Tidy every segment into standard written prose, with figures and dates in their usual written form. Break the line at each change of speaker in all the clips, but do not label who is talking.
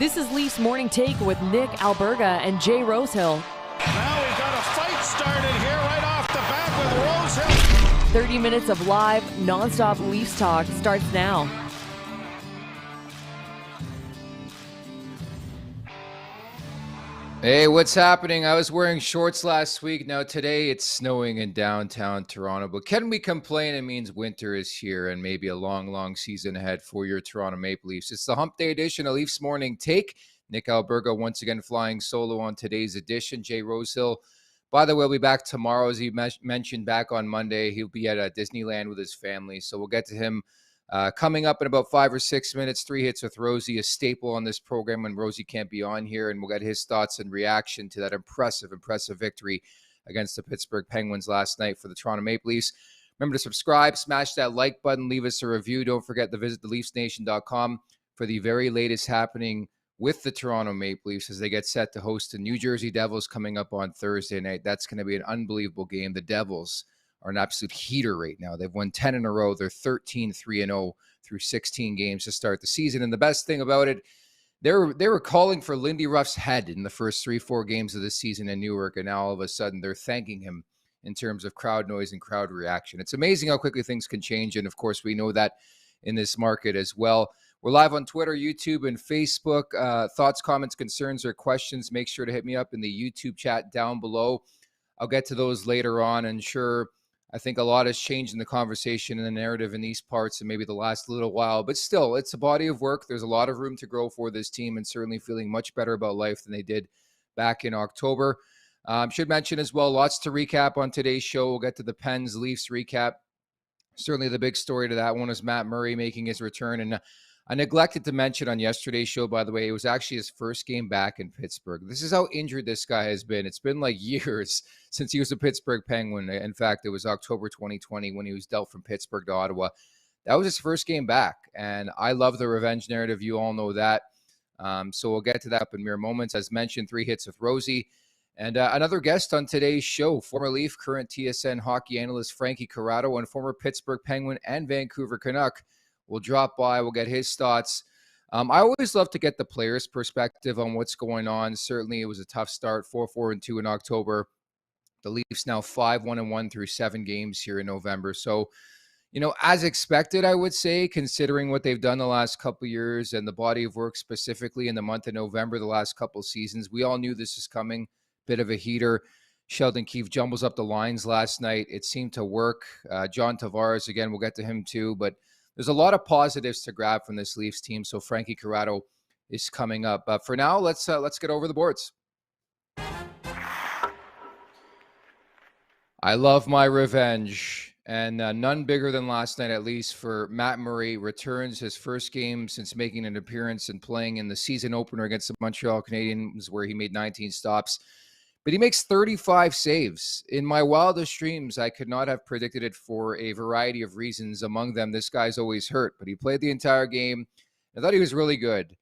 This is Leafs Morning Take with Nick Alberga and Jay Rosehill.
Now we've got a fight started here right off the bat with Rosehill.
30 minutes of live, nonstop Leafs talk starts now.
Hey, what's happening? I was wearing shorts last week. Now today it's snowing in downtown Toronto, but can we complain? It means winter is here and maybe a long season ahead for your Toronto Maple Leafs. It's the Hump Day edition of Leafs Morning Take. Nick Alberga once again flying solo on today's edition. Jay Rosehill, by the way, will be back tomorrow, as he mentioned, back on Monday. He'll be at Disneyland with his family, so we'll get to him coming up in about 5 or 6 minutes. 3 Hits with Rosie, a staple on this program when Rosie can't be on here, and we'll get his thoughts and reaction to that impressive victory against the Pittsburgh Penguins last night for the Toronto Maple Leafs. Remember to subscribe, smash that like button, leave us a review. Don't forget to visit theleafsnation.com for the very latest happening with the Toronto Maple Leafs as they get set to host the New Jersey Devils coming up on Thursday night. That's going to be an unbelievable game. The Devils are an absolute heater right now. They've won 10 in a row. They're 13-3-0 through 16 games to start the season. And the best thing about it, they were calling for Lindy Ruff's head in the first 3-4 games of the season in Newark, and now all of a sudden they're thanking him in terms of crowd noise and crowd reaction. It's amazing how quickly things can change, and of course we know that in this market as well. We're live on Twitter, YouTube, and Facebook. Thoughts, comments, concerns, or questions, make sure to hit me up in the YouTube chat down below. I'll get to those later on, and sure, I think a lot has changed in the conversation and the narrative in these parts and maybe the last little while, but still, it's a body of work. There's a lot of room to grow for this team and certainly feeling much better about life than they did back in October. Should mention as well, lots to recap on today's show. We'll get to the Pens Leafs recap. Certainly the big story to that one is Matt Murray making his return. And I neglected to mention on yesterday's show, by the way, it was actually his first game back in Pittsburgh. This is how injured this guy has been. It's been like years since he was a Pittsburgh Penguin. In fact, it was October 2020 when he was dealt from Pittsburgh to Ottawa. That was his first game back, and I love the revenge narrative. You all know that. So we'll get to that in mere moments. As mentioned, 3 Hits with Rosie. And another guest on today's show, former Leaf, current TSN hockey analyst Frankie Corrado, and former Pittsburgh Penguin and Vancouver Canuck will drop by. We'll get his thoughts. I always love to get the players' perspective on what's going on. Certainly, it was a tough start, 4-4-2 in October. The Leafs now 5-1-1 through 7 games here in November. So, as expected, I would say, considering what they've done the last couple of years and the body of work specifically in the month of November, the last couple of seasons, we all knew this is coming. Bit of a heater. Sheldon Keefe jumbles up the lines last night. It seemed to work. John Tavares, again, we'll get to him too, but there's a lot of positives to grab from this Leafs team. So Frankie Corrado is coming up. But for now, let's get over the boards. I love my revenge, and none bigger than last night, at least, for Matt Murray. Returns his first game since making an appearance and playing in the season opener against the Montreal Canadiens, where he made 19 stops. But he makes 35 saves. In my wildest dreams, I could not have predicted it for a variety of reasons. Among them, this guy's always hurt, but he played the entire game. I thought he was really good.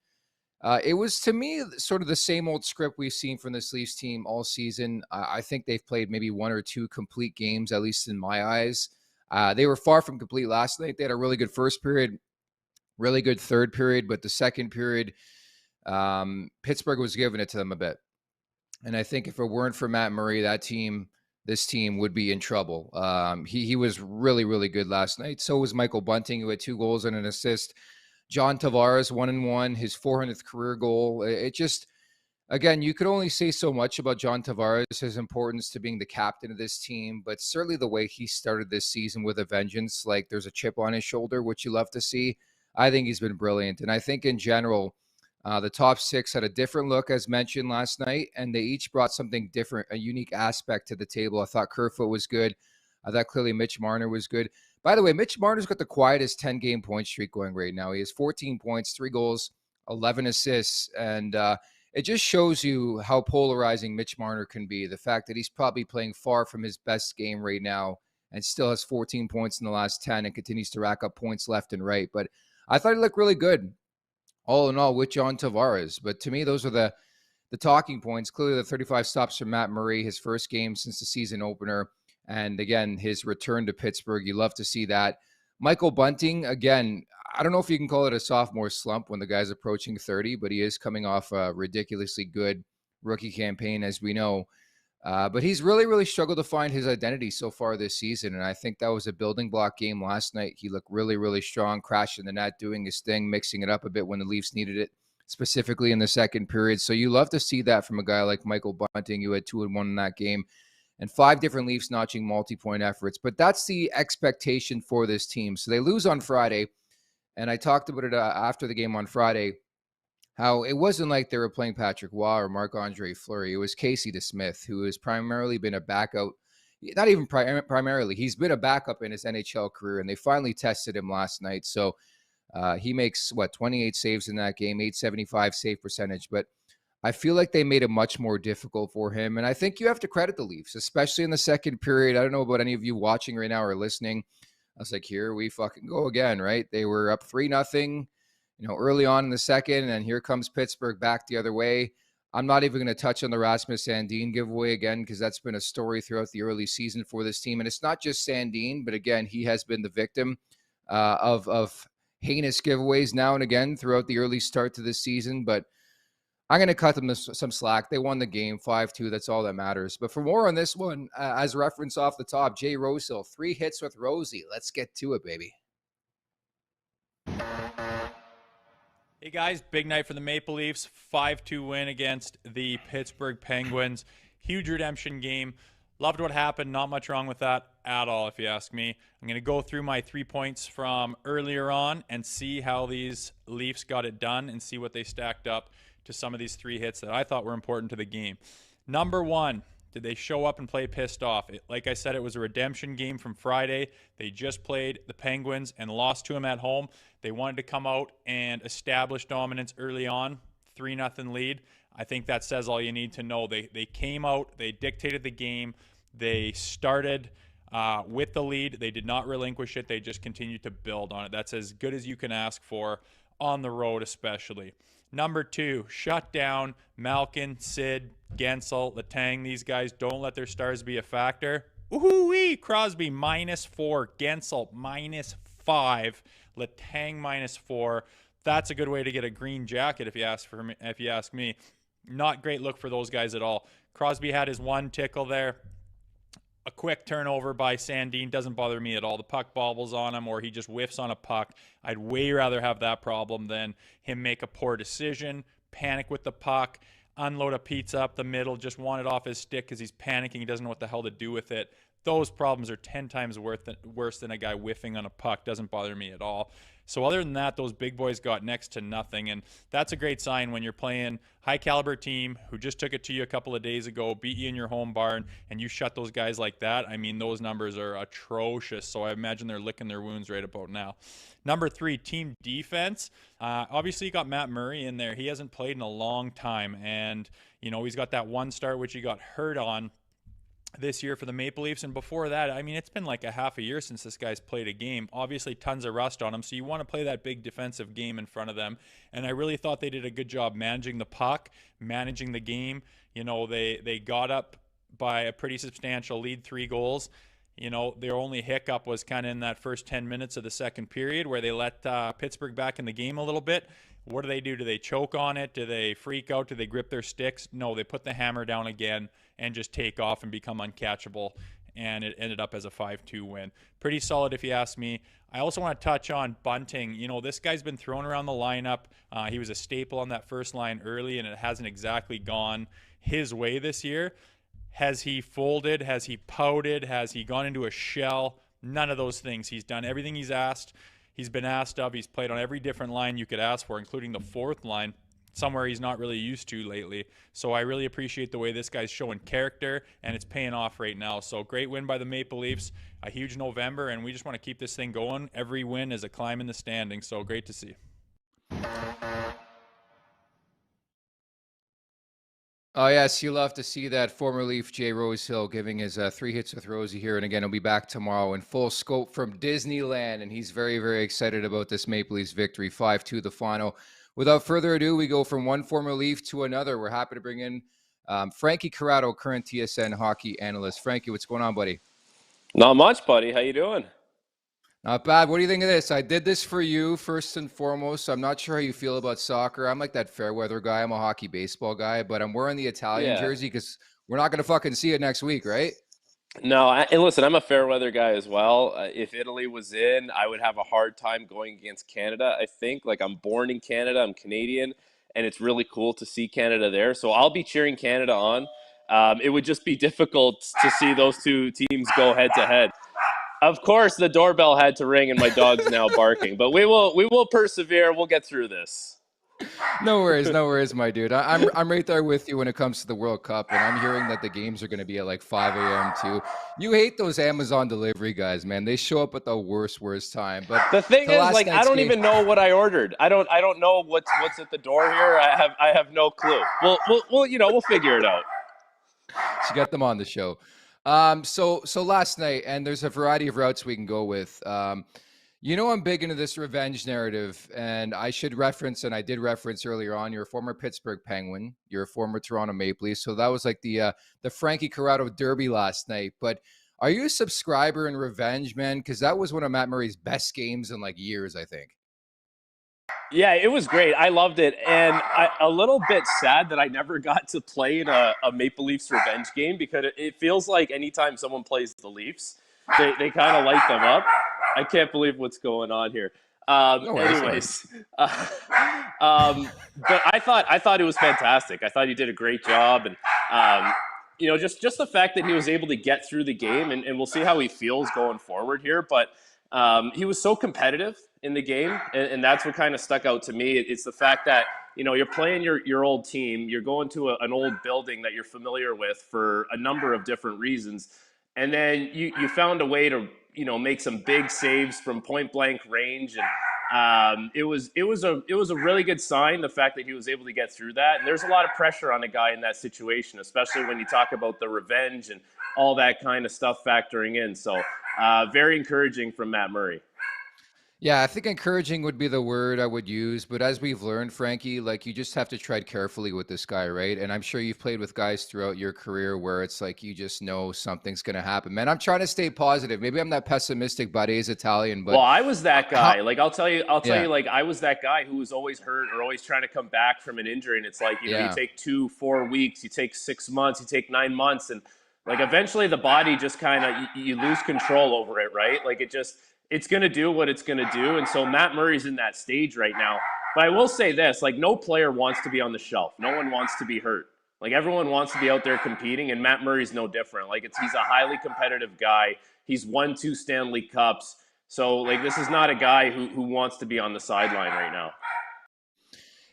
It was, to me, sort of the same old script we've seen from this Leafs team all season. I think they've played maybe 1 or 2 complete games, at least in my eyes. They were far from complete last night. They had a really good first period, really good third period, but the second period, Pittsburgh was giving it to them a bit. And I think if it weren't for Matt Murray, this team would be in trouble. He was really, really good last night. So was Michael Bunting, who had 2 goals and an assist. John Tavares, 1-1, his 400th career goal. It just, again, you could only say so much about John Tavares, his importance to being the captain of this team, but certainly the way he started this season with a vengeance, like there's a chip on his shoulder, which you love to see. I think he's been brilliant. And I think in general, the top 6 had a different look, as mentioned last night, and they each brought something different, a unique aspect to the table. I thought Kerfoot was good. I thought clearly Mitch Marner was good. By the way, Mitch Marner's got the quietest 10-game point streak going right now. He has 14 points, 3 goals, 11 assists, and it just shows you how polarizing Mitch Marner can be. The fact that he's probably playing far from his best game right now and still has 14 points in the last 10 and continues to rack up points left and right. But I thought he looked really good, all in all, with John Tavares. But to me, those are the talking points. Clearly, the 35 stops from Matt Murray, his first game since the season opener. And again, his return to Pittsburgh, you love to see that. Michael Bunting, again, I don't know if you can call it a sophomore slump when the guy's approaching 30, but he is coming off a ridiculously good rookie campaign, as we know. But he's really, really struggled to find his identity so far this season. And I think that was a building block game last night. He looked really, really strong, crashing the net, doing his thing, mixing it up a bit when the Leafs needed it, specifically in the second period. So you love to see that from a guy like Michael Bunting, who had 2-1 in that game, and 5 different Leafs notching multi-point efforts. But that's the expectation for this team. So they lose on Friday. And I talked about it after the game on Friday, how it wasn't like they were playing Patrick Waugh or Marc-Andre Fleury. It was Casey DeSmith, who has primarily been a backup. Not even primarily. He's been a backup in his NHL career, and they finally tested him last night. So he makes, 28 saves in that game, 875 save percentage. But I feel like they made it much more difficult for him. And I think you have to credit the Leafs, especially in the second period. I don't know about any of you watching right now or listening. I was like, here we fucking go again, right? They were up 3-0, early on in the second, and here comes Pittsburgh back the other way. I'm not even going to touch on the Rasmus Sandin giveaway again, because that's been a story throughout the early season for this team. And it's not just Sandin, but again, he has been the victim of heinous giveaways now and again throughout the early start to this season. But I'm going to cut them some slack. They won the game 5-2. That's all that matters. But for more on this one, as reference off the top, Jay Rosehill, 3 hits with Rosie. Let's get to it, baby.
Hey guys, big night for the Maple Leafs. 5-2 win against the Pittsburgh Penguins. Huge redemption game. Loved what happened. Not much wrong with that at all, if you ask me. I'm going to go through my 3 points from earlier on and see how these Leafs got it done and see what they stacked up to some of these 3 hits that I thought were important to the game. Number 1, did they show up and play pissed off? Like I said, it was a redemption game from Friday. They just played the Penguins and lost to them at home. They wanted to come out and establish dominance early on, 3-0 lead. I think that says all you need to know. They came out, they dictated the game, they started with the lead. They did not relinquish it. They just continued to build on it. That's as good as you can ask for on the road especially. Number 2, shut down Malkin, Sid, Gensel, Letang. These guys, don't let their stars be a factor. Ooh-wee! Crosby -4, Gensel -5, Letang -4. That's a good way to get a green jacket if you ask me. Not great look for those guys at all. Crosby had his 1 tickle there. A quick turnover by Sandin doesn't bother me at all. The puck bobbles on him or he just whiffs on a puck. I'd way rather have that problem than him make a poor decision, panic with the puck, unload a pizza up the middle, just want it off his stick because he's panicking. He doesn't know what the hell to do with it. Those problems are 10 times worse than a guy whiffing on a puck. Doesn't bother me at all. So other than that, those big boys got next to nothing. And that's a great sign when you're playing high-caliber team who just took it to you a couple of days ago, beat you in your home barn, and you shut those guys like that. I mean, those numbers are atrocious. So I imagine they're licking their wounds right about now. Number 3, team defense. Obviously, you got Matt Murray in there. He hasn't played in a long time. And, he's got that 1 start, which he got hurt on this year for the Maple Leafs. And before that, I mean, it's been like a half a year since this guy's played a game. Obviously, tons of rust on him. So you want to play that big defensive game in front of them. And I really thought they did a good job managing the puck, managing the game. They got up by a pretty substantial lead, 3 goals. Their only hiccup was kind of in that first 10 minutes of the second period where they let Pittsburgh back in the game a little bit. What do? Do they choke on it? Do they freak out? Do they grip their sticks? No, they put the hammer down again and just take off and become uncatchable. And it ended up as a 5-2 win. Pretty solid if you ask me. I also want to touch on Bunting. This guy's been thrown around the lineup. He was a staple on that first line early, and it hasn't exactly gone his way this year. Has he folded? Has he pouted? Has he gone into a shell? None of those things. He's done everything he's been asked of. He's played on every different line you could ask for, including the 4th line, somewhere he's not really used to lately. So I really appreciate the way this guy's showing character, and it's paying off right now. So great win by the Maple Leafs, a huge November, and we just want to keep this thing going. Every win is a climb in the standings, so great to see.
Oh, yes, you love to see that. Former Leaf Jay Rosehill giving his 3 hits with Rosie here. And again, he'll be back tomorrow in full scope from Disneyland. And he's very, very excited about this Maple Leafs victory, 5-2 the final. Without further ado, we go from one former Leaf to another. We're happy to bring in Frankie Corrado, current TSN hockey analyst. Frankie, what's going on, buddy?
Not much, buddy. How you doing?
Not bad. What do you think of this? I did this for you first and foremost. I'm not sure how you feel about soccer. I'm like that fair weather guy. I'm a hockey baseball guy, but I'm wearing the Italian
Yeah.
jersey because we're not going to fucking see it next week, right?
No, and listen, I'm a fair weather guy as well. If Italy was in, I would have a hard time going against Canada. I think, like, I'm born in Canada, I'm Canadian, and it's really cool to see Canada there. So I'll be cheering Canada on. It would just be difficult to see those two teams go head to head. Of course, the doorbell had to ring, and my dog's now barking. But we will persevere. We'll get through this.
No worries, my dude. I'm right there with you when it comes to the World Cup, and I'm hearing that the games are going to be at like 5 a.m. too. You hate those Amazon delivery guys, man. They show up at the worst time. But
The thing is, like, I don't even know what I ordered. I don't know what's at the door here. I have no clue. We'll figure it out.
To get them on the show. So last night, and there's a variety of routes we can go with. I'm big into this revenge narrative, and I should reference, and I did reference earlier on, you're a former Pittsburgh Penguin, you're a former Toronto Maple Leaf, so that was like the Frankie Corrado derby last night. But are you a subscriber in revenge, man? Because that was one of Matt Murray's best games in like years, I think.
Yeah, it was great. I loved it. And a little bit sad that I never got to play in a Maple Leafs revenge game, because it feels like anytime someone plays the Leafs, they kind of light them up. I can't believe what's going on here. Anyways, but I thought it was fantastic. I thought he did a great job. And, just the fact that he was able to get through the game, and we'll see how he feels going forward here. But he was so competitive in the game, and that's what kind of stuck out to me. It's the fact that, you're playing your old team, you're going to an old building that you're familiar with for a number of different reasons, and then you found a way to, make some big saves from point blank range, and it was a really good sign, the fact that he was able to get through that. And there's a lot of pressure on a guy in that situation, especially when you talk about the revenge and all that kind of stuff factoring in. So very encouraging from Matt Murray.
Yeah, I think encouraging would be the word I would use. But as we've learned, Frankie, like, you just have to tread carefully with this guy, right? And I'm sure you've played with guys throughout your career where it's like you just know something's going to happen. Man, I'm trying to stay positive. Maybe I'm that pessimistic, but he's Italian. But
well, I was that guy. I'll tell you, like, I was that guy who was always hurt or always trying to come back from an injury. And it's like, you take 2-4 weeks, you take 6 months, you take 9 months, and like eventually the body just kind of, you lose control over it, right? Like it's going to do what it's going to do. And so Matt Murray's in that stage right now. But I will say this, like, no player wants to be on the shelf. No one wants to be hurt. Like, everyone wants to be out there competing, and Matt Murray's no different. Like, he's a highly competitive guy. He's won 2 Stanley Cups. So, like, this is not a guy who wants to be on the sideline right now.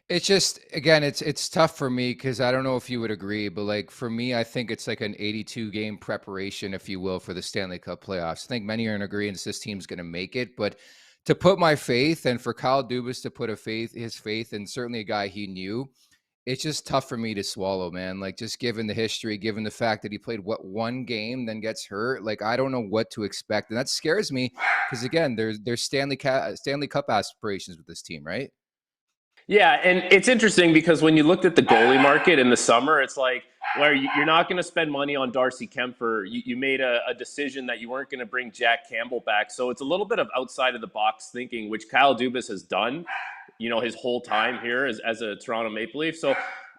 It's just, again, it's tough for me because I don't know if you would agree, but like for me, I think it's like an 82 game preparation, if you will, for the Stanley Cup playoffs. I think many are in agreement this team's going to make it, but to put my faith, and for Kyle Dubas to put his faith, and certainly a guy he knew, it's just tough for me to swallow, man. Like, just given the history, given the fact that he played one game, then gets hurt. Like, I don't know what to expect, and that scares me because, again, there's Stanley Cup aspirations with this team, right?
Yeah, and it's interesting because when you looked at the goalie market in the summer, it's like, where you're not going to spend money on Darcy Kempfer. You made a decision that you weren't going to bring Jack Campbell back. So it's a little bit of outside of the box thinking, which Kyle Dubas has done, his whole time here as a Toronto Maple Leaf. So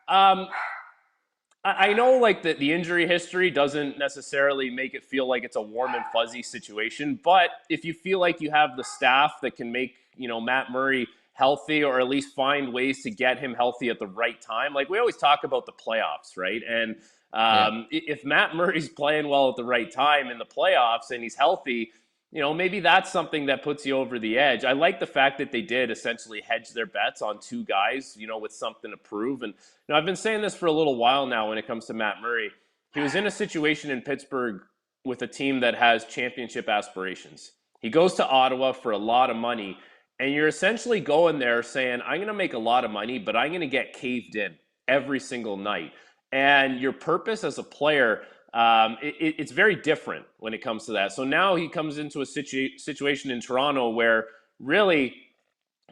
I know, like, the injury history doesn't necessarily make it feel like it's a warm and fuzzy situation. But if you feel like you have the staff that can make, Matt Murray healthy, or at least find ways to get him healthy at the right time. Like, we always talk about the playoffs, right? And if Matt Murray's playing well at the right time in the playoffs and he's healthy, maybe that's something that puts you over the edge. I like the fact that they did essentially hedge their bets on 2 guys, with something to prove. And I've been saying this for a little while now when it comes to Matt Murray. He was in a situation in Pittsburgh with a team that has championship aspirations. He goes to Ottawa for a lot of money. And you're essentially going there saying, I'm going to make a lot of money, but I'm going to get caved in every single night. And your purpose as a player, it's very different when it comes to that. So now he comes into a situation in Toronto where really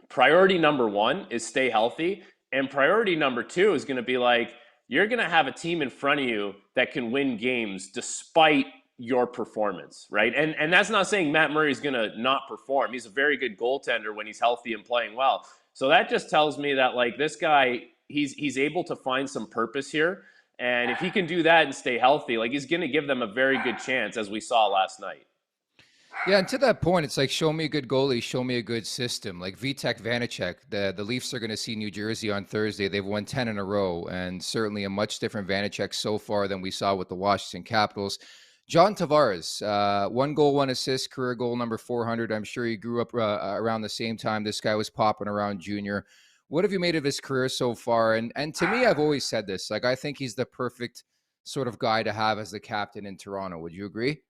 priority number 1 is stay healthy. And priority number 2 is going to be like, you're going to have a team in front of you that can win games despite your performance, right? And that's not saying Matt Murray's going to not perform. He's a very good goaltender when he's healthy and playing well. So that just tells me that, like, this guy, he's able to find some purpose here. And if he can do that and stay healthy, like, he's going to give them a very good chance, as we saw last night.
Yeah, and to that point, it's like, show me a good goalie, show me a good system. Like Vitek Vanacek, the Leafs are going to see New Jersey on Thursday. They've won 10 in a row, and certainly a much different Vanacek so far than we saw with the Washington Capitals. John Tavares, 1 goal, 1 assist, career goal number 400. I'm sure he grew up around the same time this guy was popping around junior. What have you made of his career so far? And to me, I've always said this, like, I think he's the perfect sort of guy to have as the captain in Toronto. Would you agree?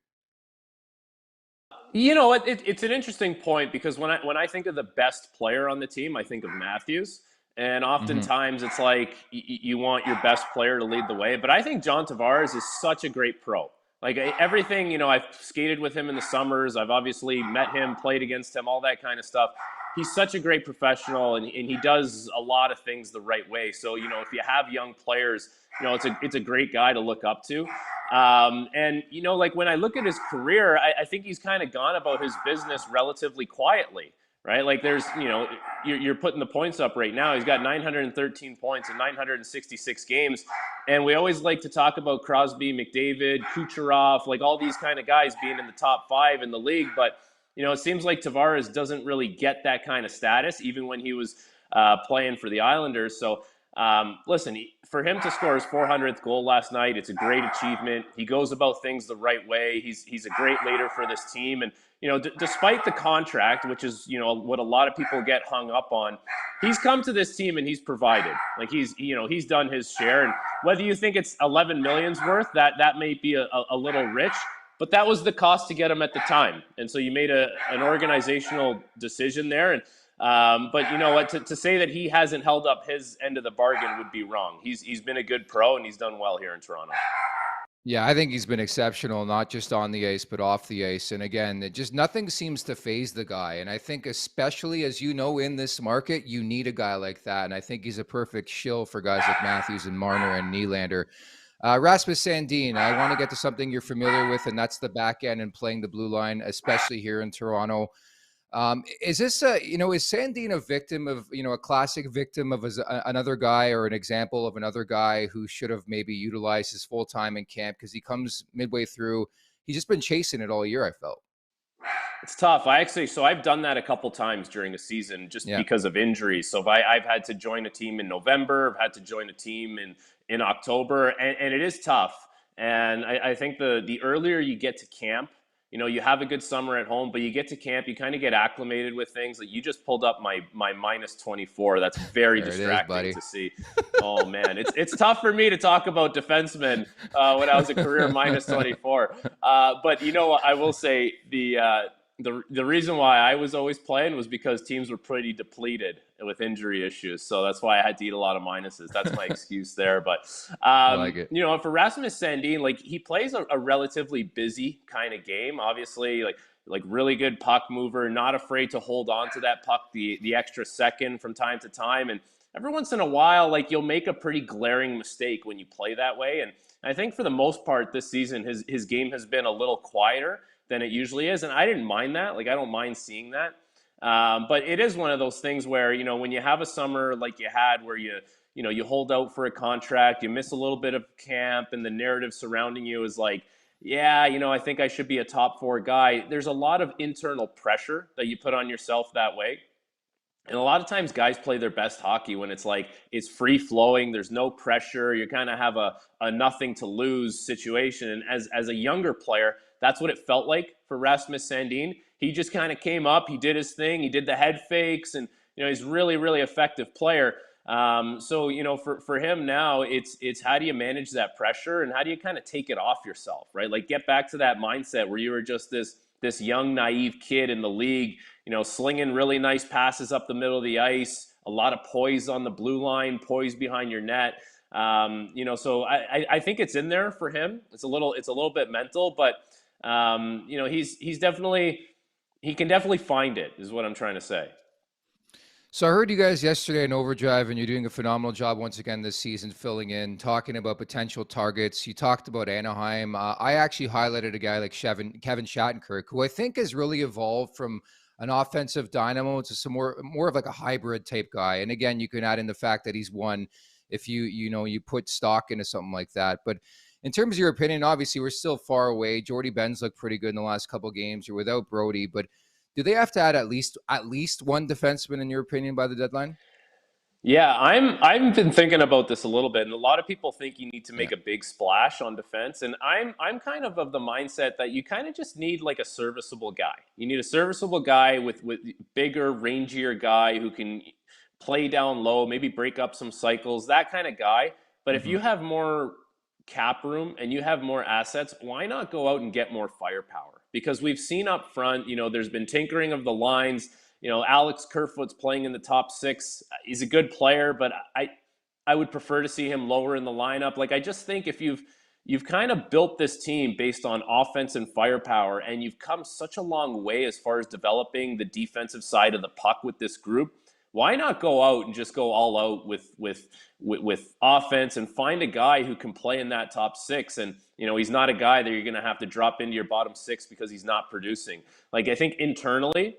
You know, it's an interesting point, because when I think of the best player on the team, I think of Matthews. And oftentimes it's like you want your best player to lead the way. But I think John Tavares is such a great pro. Like, everything, you know, I've skated with him in the summers. I've obviously met him, played against him, all that kind of stuff. He's such a great professional, and he does a lot of things the right way. So, you know, if you have young players, you know, it's a great guy to look up to. And, you know, like, when I look at his career, I think he's kind of gone about his business relatively quietly, right? Like, there's, you know, you're putting the points up right now. He's got 913 points in 966 games. And we always like to talk about Crosby, McDavid, Kucherov, like all these kind of guys being in the top 5 in the league. But, you know, it seems like Tavares doesn't really get that kind of status, even when he was playing for the Islanders. So, listen, for him to score his 400th goal last night, it's a great achievement. He goes about things the right way. He's a great leader for this team. And, you know, despite the contract, which is, you know, what a lot of people get hung up on, he's come to this team and he's provided. Like, he's done his share. And whether you think it's 11 million's worth, that may be a little rich, but that was the cost to get him at the time. And so you made an organizational decision there. And but you know what, to say that he hasn't held up his end of the bargain would be wrong. He's been a good pro, and he's done well here in Toronto.
Yeah, I think he's been exceptional, not just on the ice, but off the ice. And again, it just nothing seems to phase the guy. And I think, especially, as you know, in this market, you need a guy like that. And I think he's a perfect shill for guys like Matthews and Marner and Nylander. Rasmus Sandin, I want to get to something you're familiar with, and that's the back end and playing the blue line, especially here in Toronto. Is this is Sandin a victim of, a classic victim of another guy, or an example of another guy who should have maybe utilized his full time in camp, because he comes midway through? He's just been chasing it all year, I felt.
It's tough. I've done that a couple times during the season, just because of injuries. So I've had to join a team in November, I've had to join a team in October, and it is tough. And I think the earlier you get to camp, you have a good summer at home, but you get to camp, you kind of get acclimated with things. Like, you just pulled up my minus 24. That's very distracting to see. Oh man, it's tough for me to talk about defensemen when I was a career minus 24. But I will say the reason why I was always playing was because teams were pretty depleted with injury issues. So that's why I had to eat a lot of minuses. That's my excuse there. But,
I like it.
For Rasmus Sandin, like, he plays a relatively busy kind of game, obviously, like really good puck mover, not afraid to hold on to that puck the extra second from time to time. And every once in a while, like, you'll make a pretty glaring mistake when you play that way. And I think for the most part this season, his game has been a little quieter than it usually is. And I didn't mind that. Like, I don't mind seeing that. But it is one of those things where, when you have a summer like you had, where you hold out for a contract, you miss a little bit of camp, and the narrative surrounding you is like, yeah, I think I should be a top 4 guy. There's a lot of internal pressure that you put on yourself that way. And a lot of times guys play their best hockey when it's like, it's free flowing. There's no pressure. You kind of have a nothing to lose situation. And as a younger player, that's what it felt like for Rasmus Sandin. He just kind of came up, he did his thing, he did the head fakes, and he's really, really effective player. So for him now, it's how do you manage that pressure, and how do you kind of take it off yourself, right? Like, get back to that mindset where you were just this young, naive kid in the league, slinging really nice passes up the middle of the ice, a lot of poise on the blue line, poise behind your net. So I think it's in there for him. It's a little bit mental, but he can definitely find it, is what I'm trying to say.
So I heard you guys yesterday in Overdrive, and you're doing a phenomenal job once again this season, filling in, talking about potential targets. You talked about Anaheim. I actually highlighted a guy like Kevin Shattenkirk, who I think has really evolved from an offensive dynamo to some more of like a hybrid type guy. And again, you can add in the fact that he's won if you put stock into something like that. But in terms of your opinion, obviously we're still far away. Jordy Ben's looked pretty good in the last couple of games. You're without Brody, but do they have to add at least one defenseman in your opinion by the deadline?
Yeah, I've been thinking about this a little bit, and a lot of people think you need to make
Yeah.
a big splash on defense, and I'm kind of the mindset that you kind of just need like a serviceable guy. You need a serviceable guy with bigger, rangier guy who can play down low, maybe break up some cycles, that kind of guy. But if
Mm-hmm.
you have more cap room and you have more assets, why not go out and get more firepower? Because we've seen up front, there's been tinkering of the lines. Alex Kerfoot's playing in the top six. He's a good player, but I would prefer to see him lower in the lineup. Like, I just think if you've kind of built this team based on offense and firepower, and you've come such a long way as far as developing the defensive side of the puck with this group, why not go out and just go all out with offense and find a guy who can play in that top six? And he's not a guy that you're going to have to drop into your bottom six because he's not producing. Like, I think internally,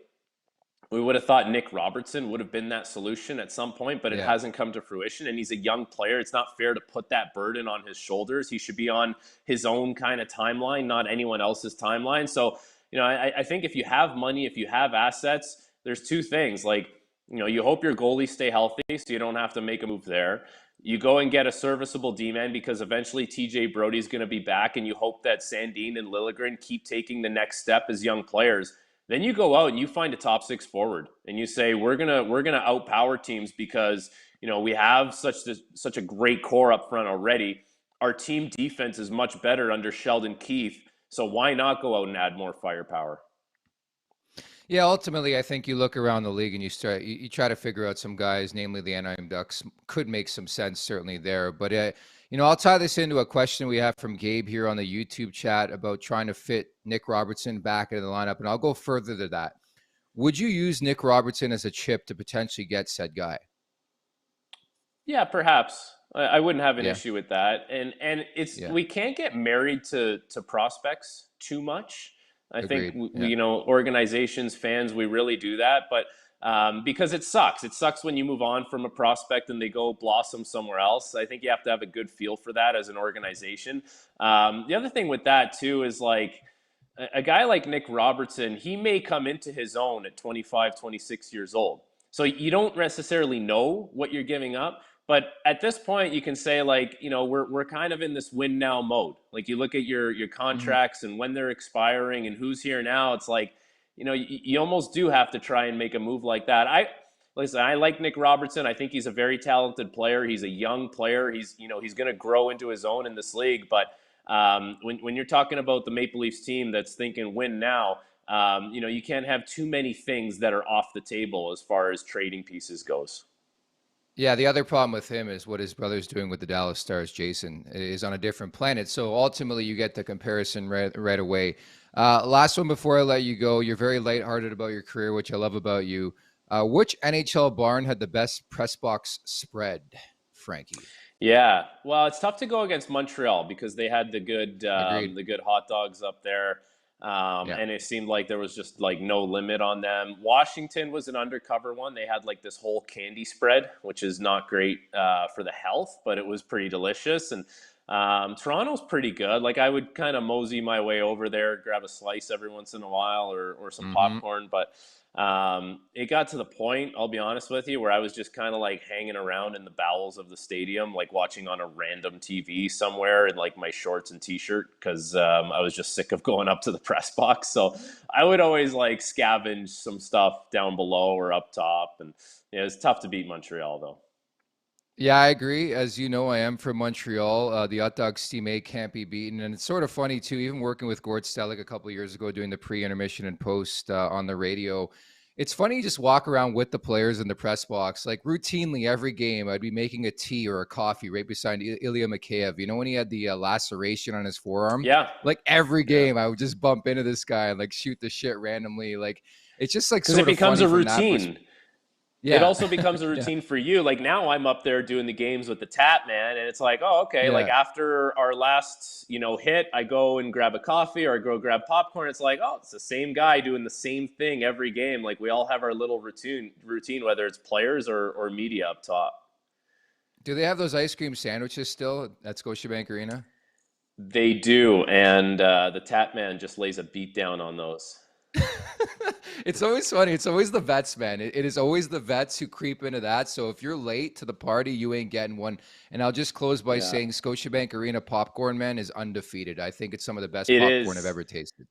we would have thought Nick Robertson would have been that solution at some point, but it hasn't come to fruition. And he's a young player. It's not fair to put that burden on his shoulders. He should be on his own kind of timeline, not anyone else's timeline. So, I think if you have money, if you have assets, there's two things. Like, you hope your goalies stay healthy so you don't have to make a move there. You go and get a serviceable D-man because eventually TJ Brody's going to be back, and you hope that Sandin and Liljegren keep taking the next step as young players. Then you go out and you find a top six forward, and you say we're gonna outpower teams because we have such a great core up front already. Our team defense is much better under Sheldon Keefe, so why not go out and add more firepower?
Yeah, ultimately, I think you look around the league and you try to figure out some guys, namely the Anaheim Ducks, could make some sense certainly there. But I'll tie this into a question we have from Gabe here on the YouTube chat about trying to fit Nick Robertson back into the lineup, and I'll go further to that. Would you use Nick Robertson as a chip to potentially get said guy?
Yeah, perhaps. I wouldn't have an issue with that. And we can't get married to prospects too much. I
Agreed.
think organizations, fans, we really do that, but because it sucks. It sucks when you move on from a prospect and they go blossom somewhere else. I think you have to have a good feel for that as an organization. The other thing with that too is like a guy like Nick Robertson, he may come into his own at 25, 26 years old. So you don't necessarily know what you're giving up. But at this point, you can say, like, we're kind of in this win now mode. Like, you look at your contracts and when they're expiring and who's here now. It's like, you almost do have to try and make a move like that. I like Nick Robertson. I think he's a very talented player. He's a young player. He's going to grow into his own in this league. But when you're talking about the Maple Leafs team that's thinking win now, you can't have too many things that are off the table as far as trading pieces goes.
Yeah, the other problem with him is what his brother's doing with the Dallas Stars. Jason is on a different planet. So ultimately, you get the comparison right away. Last one before I let you go. You're very lighthearted about your career, which I love about you. Which NHL barn had the best press box spread, Frankie?
Yeah, well, it's tough to go against Montreal because they had the good hot dogs up there. And it seemed like there was just like no limit on them. Washington was an undercover one. They had like this whole candy spread, which is not great for the health, but it was pretty delicious. And Toronto's pretty good. Like, I would kind of mosey my way over there, grab a slice every once in a while or some popcorn. But it got to the point, I'll be honest with you, where I was just kind of like hanging around in the bowels of the stadium, like watching on a random TV somewhere in like my shorts and t-shirt because I was just sick of going up to the press box. So I would always like scavenge some stuff down below or up top. And it's tough to beat Montreal though.
Yeah, I agree. As you know, I am from Montreal. The hot dog steam egg can't be beaten. And it's sort of funny, too, even working with Gord Stellick a couple of years ago, doing the pre-intermission and post on the radio. It's funny, you just walk around with the players in the press box. Like, routinely, every game, I'd be making a tea or a coffee right beside Ilya Mikheyev. You know, when he had the laceration on his forearm?
Yeah.
Like, every game, I would just bump into this guy and, like, shoot the shit randomly. Like, it's just, like,
because it becomes a routine. it
Yeah.
also becomes a
Yeah.
routine for you. Like now I'm up there doing the games with the tap man, and it's like, oh, okay. Like
Yeah.
after our last, hit, I go and grab a coffee or I go grab popcorn. It's like, oh, it's the same guy doing the same thing every game. Like we all have our little routine, whether it's players or media up top.
Do they have those ice cream sandwiches still at Scotiabank Arena?
They do, and the tap man just lays a beat down on those.
It's always funny. It's always the vets, man. It is always the vets who creep into that. So if you're late to the party, you ain't getting one. And I'll just close by saying Scotiabank Arena popcorn, man, is undefeated. I think it's some of the best
It
popcorn I've
is.
ever tasted.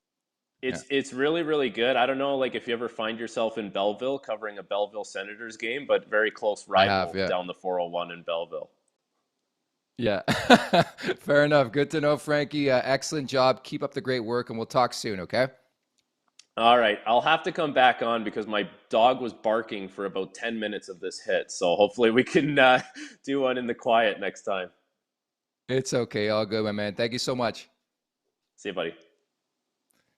It's really, really good. I don't know, like if you ever find yourself in Belleville covering a Belleville Senators game, but very close
I
rival
have, yeah.
down the 401 in Belleville.
Yeah. Fair enough. Good to know, Frankie. Excellent job. Keep up the great work, and we'll talk soon, okay?
All right, I'll have to come back on because my dog was barking for about 10 minutes of this hit. So hopefully we can do one in the quiet next time.
It's okay. All good, my man. Thank you so much.
See you, buddy.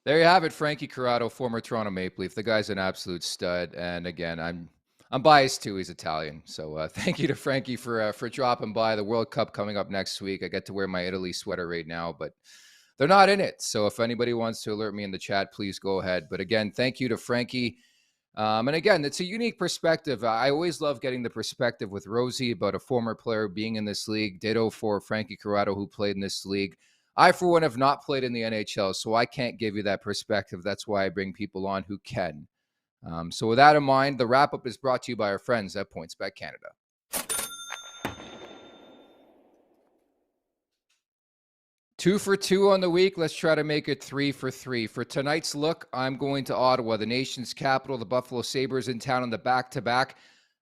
There you have it, Frankie Corrado, former Toronto Maple Leaf. The guy's an absolute stud. And again, I'm biased too. He's Italian. So thank you to Frankie for dropping by. The World Cup coming up next week. I get to wear my Italy sweater right now, but they're not in it. So if anybody wants to alert me in the chat, please go ahead. But again, thank you to Frankie. And again, it's a unique perspective. I always love getting the perspective with Rosie about a former player being in this league. Ditto for Frankie Corrado, who played in this league. I, for one, have not played in the NHL, so I can't give you that perspective. That's why I bring people on who can. So with that in mind, the wrap-up is brought to you by our friends at PointsBet Canada. Two for two on the week. Let's try to make it 3 for 3. For tonight's look, I'm going to Ottawa, the nation's capital. The Buffalo Sabres in town on the back-to-back.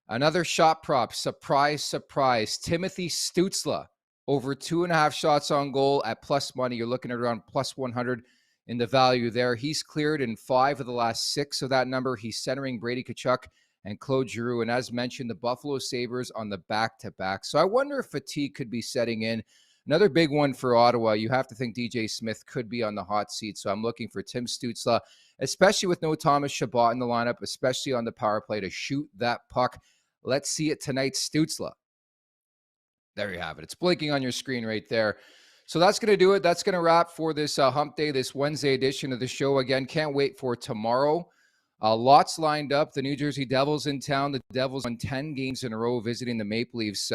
Another shot prop. Surprise, surprise. Timothy Stützle. Over 2.5 shots on goal at plus money. You're looking at around plus 100 in the value there. He's cleared in 5 of the last 6 of that number. He's centering Brady Tkachuk and Claude Giroux. And as mentioned, the Buffalo Sabres on the back-to-back. So I wonder if fatigue could be setting in. Another big one for Ottawa. You have to think DJ Smith could be on the hot seat. So I'm looking for Tim Stützle, especially with no Thomas Chabot in the lineup, especially on the power play to shoot that puck. Let's see it tonight, Stützle. There you have it. It's blinking on your screen right there. So that's going to do it. That's going to wrap for this hump day, this Wednesday edition of the show. Again, can't wait for tomorrow. Lots lined up. The New Jersey Devils in town. The Devils won 10 games in a row visiting the Maple Leafs.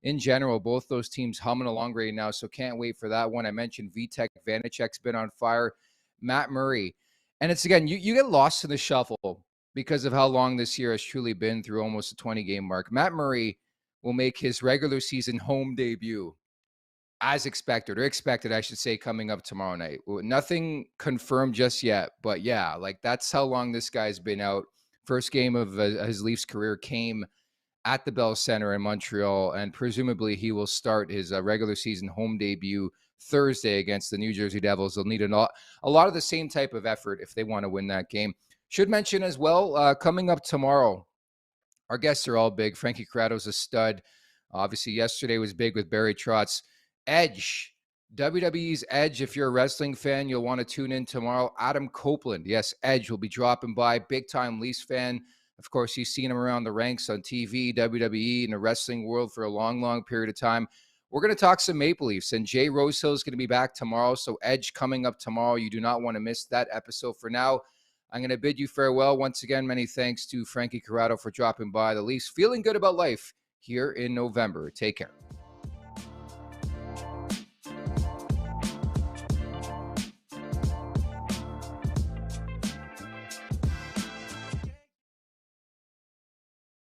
In general, both those teams humming along right now, so can't wait for that one. I mentioned Vitek Vanacek's been on fire. Matt Murray. And it's, again, you get lost in the shuffle because of how long this year has truly been through almost a 20-game mark. Matt Murray will make his regular season home debut as expected, I should say, coming up tomorrow night. Nothing confirmed just yet, but yeah, like that's how long this guy's been out. First game of his Leafs career came at the Bell Center in Montreal, and presumably he will start his regular season home debut Thursday against the New Jersey Devils. They'll need a lot of the same type of effort if they want to win that game. Should mention as well, coming up tomorrow, our guests are all big. Frankie Corrado's a stud. Obviously, yesterday was big with Barry Trotz. Edge, WWE's Edge. If you're a wrestling fan, you'll want to tune in tomorrow. Adam Copeland, yes, Edge will be dropping by. Big-time Leafs fan. Of course, you've seen him around the ranks on TV, WWE, in the wrestling world for a long, long period of time. We're going to talk some Maple Leafs, and Jay Rosehill is going to be back tomorrow. So Edge coming up tomorrow. You do not want to miss that episode. For now, I'm going to bid you farewell. Once again, many thanks to Frankie Corrado for dropping by. The Leafs feeling good about life here in November. Take care.